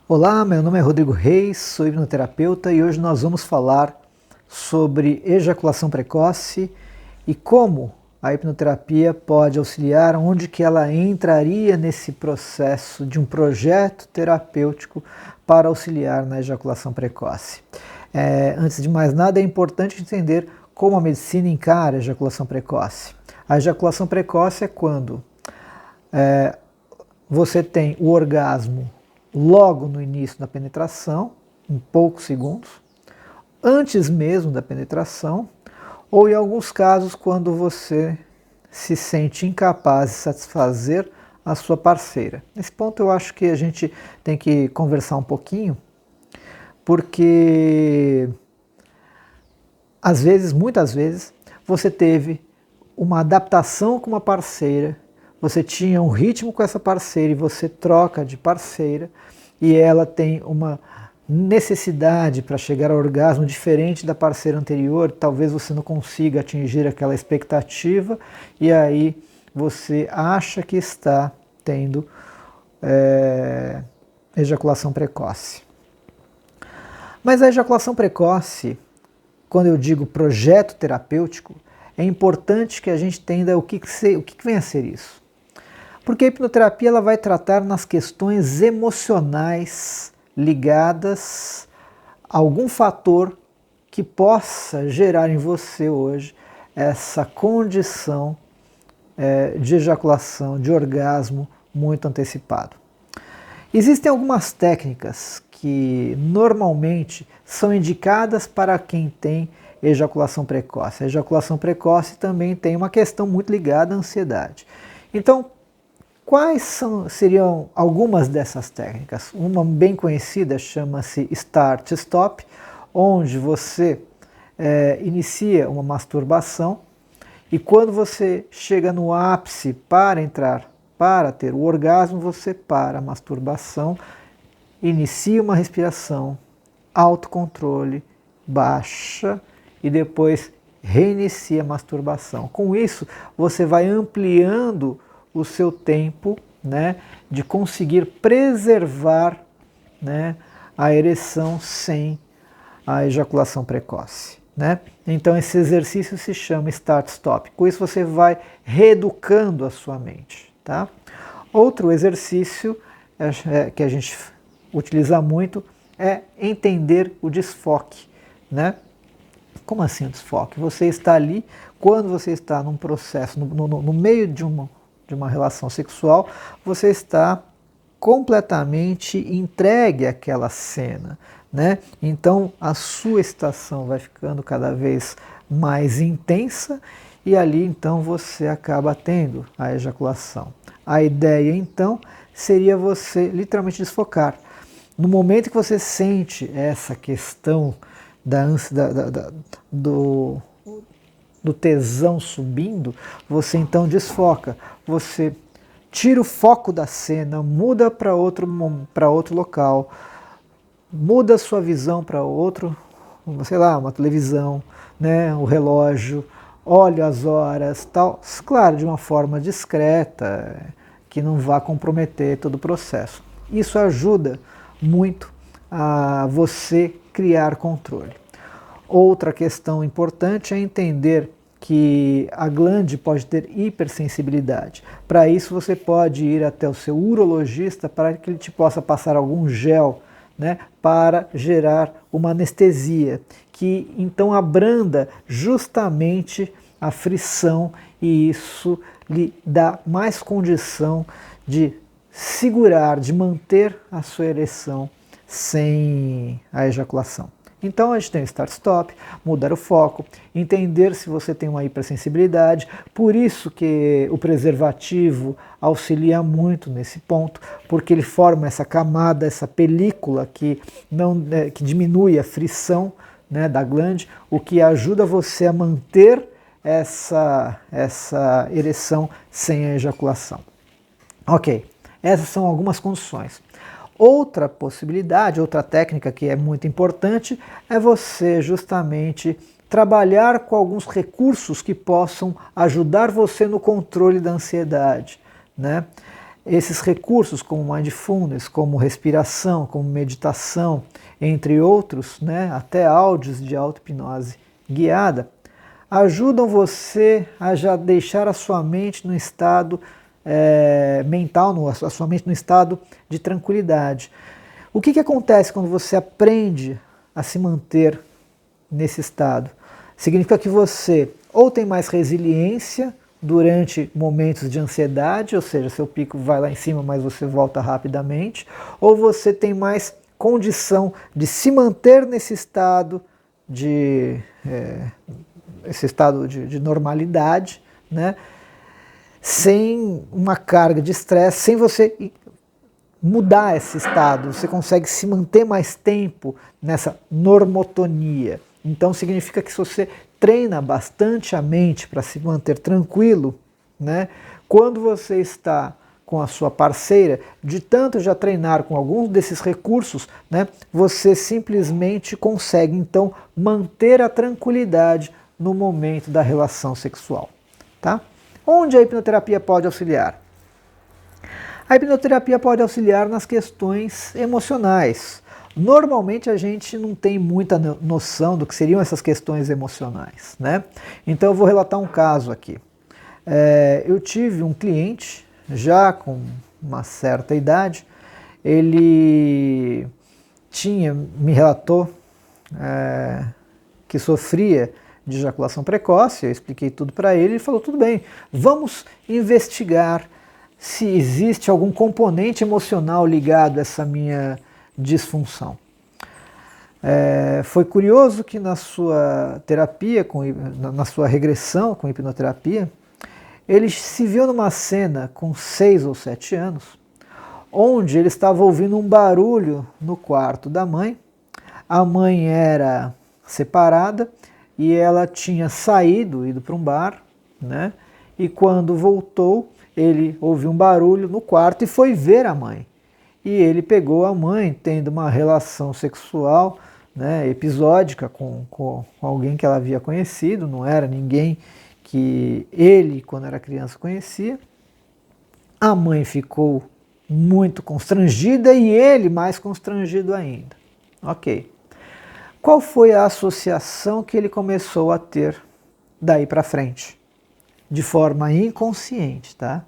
Olá, meu nome é Rodrigo Reis, sou hipnoterapeuta e hoje nós vamos falar sobre ejaculação precoce e como a hipnoterapia pode auxiliar, onde que ela entraria nesse processo de um projeto terapêutico para auxiliar na ejaculação precoce. Antes de mais nada, é importante entender como a medicina encara a ejaculação precoce. A ejaculação precoce é quando você tem o orgasmo logo no início da penetração, em poucos segundos, antes mesmo da penetração, ou em alguns casos quando você se sente incapaz de satisfazer a sua parceira. Nesse ponto eu acho que a gente tem que conversar um pouquinho, porque às vezes, muitas vezes, você teve uma adaptação com uma parceira, você tinha um ritmo com essa parceira e você troca de parceira e ela tem uma necessidade para chegar ao orgasmo diferente da parceira anterior, talvez você não consiga atingir aquela expectativa e aí você acha que está tendo ejaculação precoce. Mas a ejaculação precoce, quando eu digo projeto terapêutico, é importante que a gente entenda o que vem a ser isso. Porque a hipnoterapia ela vai tratar nas questões emocionais ligadas a algum fator que possa gerar em você hoje essa condição de ejaculação, de orgasmo muito antecipado. Existem algumas técnicas que normalmente são indicadas para quem tem ejaculação precoce. A ejaculação precoce também tem uma questão muito ligada à ansiedade. Então, seriam algumas dessas técnicas? Uma bem conhecida chama-se Start-Stop, onde você inicia uma masturbação e quando você chega no ápice para ter o orgasmo, você para a masturbação, inicia uma respiração, autocontrole, baixa e depois reinicia a masturbação. Com isso, você vai ampliando o seu tempo, né, de conseguir preservar, né, a ereção sem a ejaculação precoce. Né? Então esse exercício se chama Start-Stop. Com isso você vai reeducando a sua mente. Tá? Outro exercício que a gente utiliza muito é entender o desfoque. Né? Como assim o desfoque? Você está ali, quando você está num processo, no meio de uma relação sexual, você está completamente entregue àquela cena, né? Então a sua excitação vai ficando cada vez mais intensa e ali então você acaba tendo a ejaculação. A ideia então seria você literalmente desfocar. No momento que você sente essa questão do tesão subindo, você então desfoca, você tira o foco da cena, muda para outro local, muda a sua visão para outro, sei lá, uma televisão, né, o relógio, olha as horas, tal, claro, de uma forma discreta, que não vá comprometer todo o processo. Isso ajuda muito a você criar controle. Outra questão importante é entender que a glande pode ter hipersensibilidade. Para isso você pode ir até o seu urologista para que ele te possa passar algum gel, né, para gerar uma anestesia, que então abranda justamente a frição e isso lhe dá mais condição de segurar, de manter a sua ereção sem a ejaculação. Então a gente tem o Start-Stop, mudar o foco, entender se você tem uma hipersensibilidade, por isso que o preservativo auxilia muito nesse ponto, porque ele forma essa camada, essa película que diminui a frição, né, da glande, o que ajuda você a manter essa ereção sem a ejaculação. Ok, essas são algumas condições. Outra possibilidade, outra técnica que é muito importante é você justamente trabalhar com alguns recursos que possam ajudar você no controle da ansiedade, né? Esses recursos como mindfulness, como respiração, como meditação, entre outros, né, até áudios de auto-hipnose guiada, ajudam você a já deixar a sua mente no estado mental, a sua mente no estado de tranquilidade. O que acontece quando você aprende a se manter nesse estado? Significa que você ou tem mais resiliência durante momentos de ansiedade, ou seja, seu pico vai lá em cima, mas você volta rapidamente, ou você tem mais condição de se manter nesse estado de normalidade, né? Sem uma carga de estresse, sem você mudar esse estado, você consegue se manter mais tempo nessa normotonia. Então significa que se você treina bastante a mente para se manter tranquilo, né? Quando você está com a sua parceira, de tanto já treinar com alguns desses recursos, né, você simplesmente consegue então manter a tranquilidade no momento da relação sexual. Tá? Onde a hipnoterapia pode auxiliar? A hipnoterapia pode auxiliar nas questões emocionais. Normalmente a gente não tem muita noção do que seriam essas questões emocionais, né? Então eu vou relatar um caso aqui. Eu tive um cliente, já com uma certa idade, ele me relatou que sofria de ejaculação precoce, eu expliquei tudo para ele, ele falou, tudo bem, vamos investigar se existe algum componente emocional ligado a essa minha disfunção. Foi curioso que na sua terapia, na sua regressão com hipnoterapia, ele se viu numa cena com 6 ou 7 anos, onde ele estava ouvindo um barulho no quarto da mãe. A mãe era separada e ela tinha ido para um bar, né? E quando voltou, ele ouviu um barulho no quarto e foi ver a mãe. E ele pegou a mãe tendo uma relação sexual, né, episódica com alguém que ela havia conhecido, não era ninguém que ele, quando era criança, conhecia. A mãe ficou muito constrangida e ele mais constrangido ainda. Ok. Qual foi a associação que ele começou a ter daí para frente? De forma inconsciente, tá?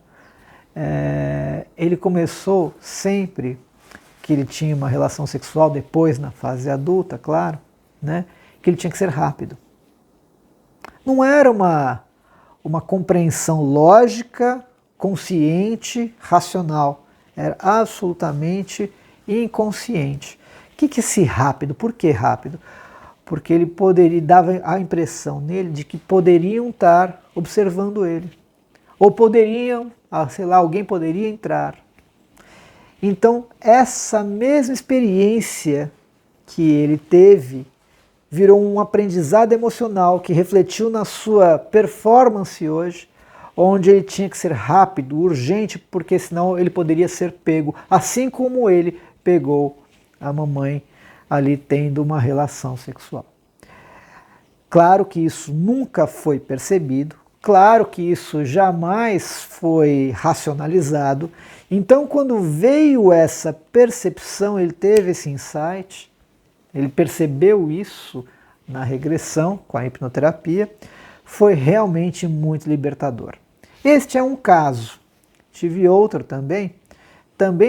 Ele começou sempre que ele tinha uma relação sexual, depois na fase adulta, claro, né? Que ele tinha que ser rápido. Não era uma compreensão lógica, consciente, racional. Era absolutamente inconsciente. O que é esse rápido? Por que rápido? Porque ele dava a impressão nele de que poderiam estar observando ele. Ou poderiam, sei lá, alguém poderia entrar. Então, essa mesma experiência que ele teve virou um aprendizado emocional que refletiu na sua performance hoje, onde ele tinha que ser rápido, urgente, porque senão ele poderia ser pego, assim como ele pegou a mamãe ali tendo uma relação sexual. Claro que isso nunca foi percebido, claro que isso jamais foi racionalizado. Então, quando veio essa percepção, ele teve esse insight, ele percebeu isso na regressão com a hipnoterapia, foi realmente muito libertador. Este é um caso. Tive outro também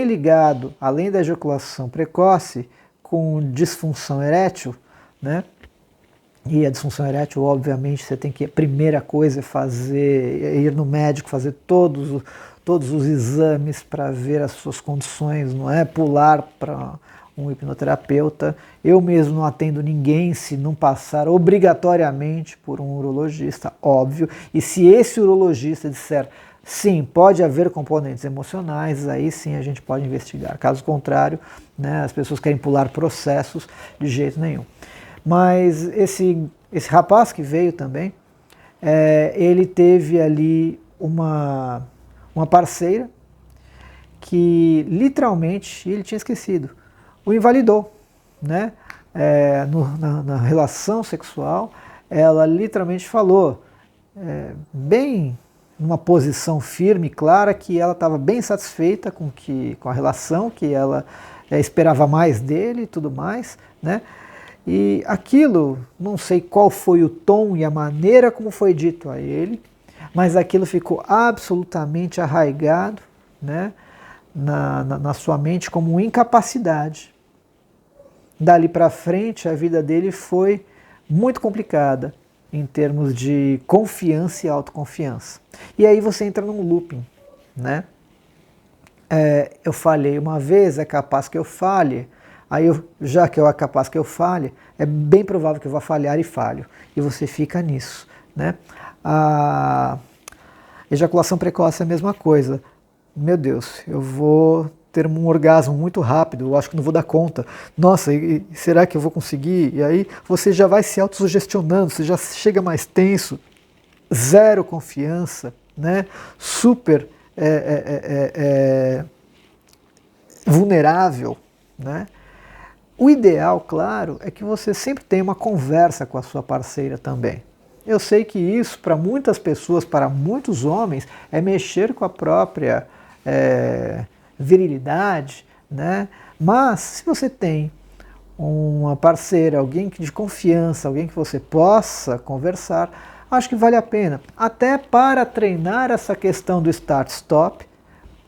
ligado, além da ejaculação precoce, com disfunção erétil, né? E a disfunção erétil, obviamente, você tem que, a primeira coisa é ir no médico, fazer todos os exames para ver as suas condições, não é pular para um hipnoterapeuta. Eu mesmo não atendo ninguém se não passar obrigatoriamente por um urologista, óbvio. E se esse urologista disser sim, pode haver componentes emocionais, aí sim a gente pode investigar. Caso contrário, né, as pessoas querem pular processos de jeito nenhum. Mas esse rapaz que veio também, ele teve ali uma parceira que literalmente, ele tinha esquecido, o invalidou, né? Na relação sexual, ela literalmente falou, bem numa posição firme, clara, que ela estava bem satisfeita com a relação, que ela esperava mais dele e tudo mais, né? E aquilo, não sei qual foi o tom e a maneira como foi dito a ele, mas aquilo ficou absolutamente arraigado, né, na sua mente como incapacidade. Dali para frente, a vida dele foi muito complicada em termos de confiança e autoconfiança. E aí você entra num looping, né? Eu falhei uma vez, é capaz que eu falhe. Aí, já que é capaz que eu falhe, é bem provável que eu vá falhar e falho. E você fica nisso, né? A ejaculação precoce é a mesma coisa. Meu Deus, eu vou ter um orgasmo muito rápido, eu acho que não vou dar conta. Nossa, será que eu vou conseguir? E aí você já vai se autossugestionando, você já chega mais tenso, zero confiança, né? Super vulnerável, né? O ideal, claro, é que você sempre tenha uma conversa com a sua parceira também. Eu sei que isso, para muitas pessoas, para muitos homens, é mexer com a própria virilidade, né? Mas se você tem uma parceira, alguém de confiança, alguém que você possa conversar, acho que vale a pena. Até para treinar essa questão do start-stop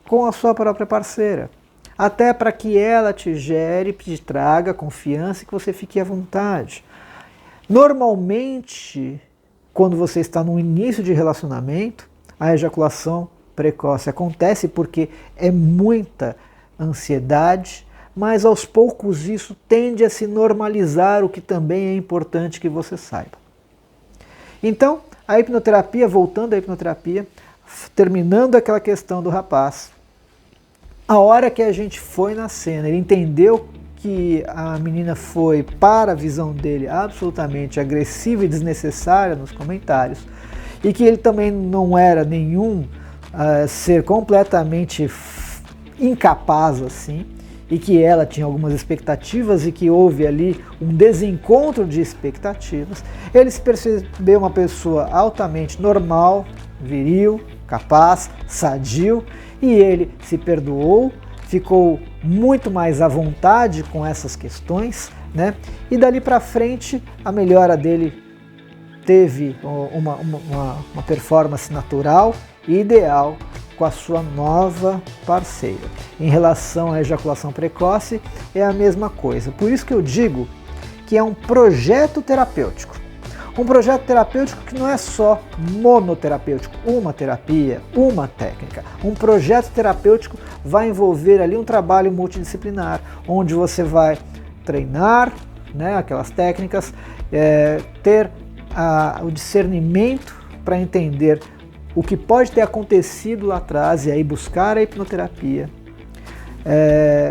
com a sua própria parceira. Até para que ela te gere, te traga confiança e que você fique à vontade. Normalmente, quando você está no início de relacionamento, a ejaculação precoce acontece porque é muita ansiedade, mas aos poucos isso tende a se normalizar, o que também é importante que você saiba. Então, a hipnoterapia, voltando à hipnoterapia, terminando aquela questão do rapaz, a hora que a gente foi na cena, ele entendeu que a menina foi, para a visão dele, absolutamente agressiva e desnecessária nos comentários, e que ele também não era nenhum ser completamente incapaz assim, e que ela tinha algumas expectativas e que houve ali um desencontro de expectativas, ele se percebeu uma pessoa altamente normal, viril, capaz, sadio, e ele se perdoou, ficou muito mais à vontade com essas questões, né? E dali para frente a melhora dele teve uma performance natural e ideal com a sua nova parceira. Em relação à ejaculação precoce, é a mesma coisa. Por isso que eu digo que é um projeto terapêutico. Um projeto terapêutico que não é só monoterapêutico, uma terapia, uma técnica. Um projeto terapêutico vai envolver ali um trabalho multidisciplinar, onde você vai treinar, né, aquelas técnicas, ter o discernimento para entender o que pode ter acontecido lá atrás e aí buscar a hipnoterapia,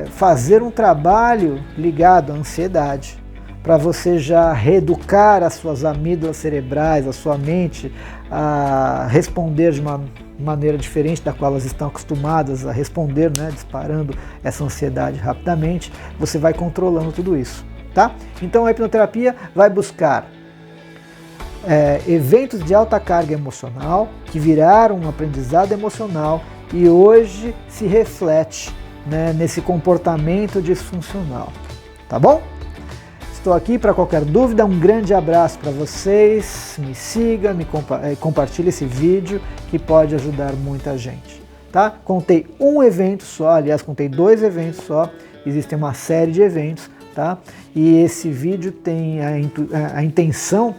fazer um trabalho ligado à ansiedade, para você já reeducar as suas amígdalas cerebrais, a sua mente a responder de uma maneira diferente da qual elas estão acostumadas a responder, né, disparando essa ansiedade rapidamente. Você vai controlando tudo isso, tá? Então a hipnoterapia vai buscar eventos de alta carga emocional que viraram um aprendizado emocional e hoje se reflete, né, nesse comportamento disfuncional, tá bom? Estou aqui para qualquer dúvida, um grande abraço para vocês, me siga, compartilhe esse vídeo que pode ajudar muita gente, tá? Contei um evento só, aliás contei 2 eventos só, existem uma série de eventos, tá? E esse vídeo tem a intenção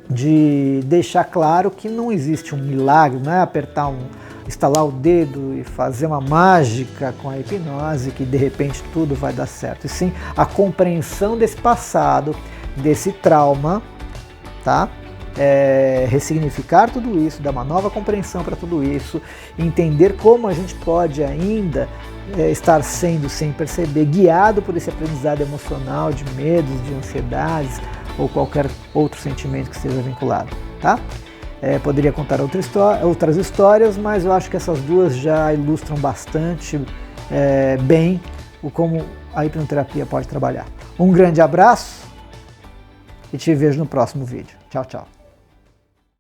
de deixar claro que não existe um milagre, não é estalar o dedo e fazer uma mágica com a hipnose que de repente tudo vai dar certo. E sim a compreensão desse passado, desse trauma, tá? Ressignificar tudo isso, dar uma nova compreensão para tudo isso, entender como a gente pode ainda estar sendo, sem perceber, guiado por esse aprendizado emocional de medos, de ansiedades ou qualquer outro sentimento que esteja vinculado, tá? Poderia contar outras histórias, mas eu acho que essas 2 já ilustram bastante bem como a hipnoterapia pode trabalhar. Um grande abraço e te vejo no próximo vídeo. Tchau, tchau.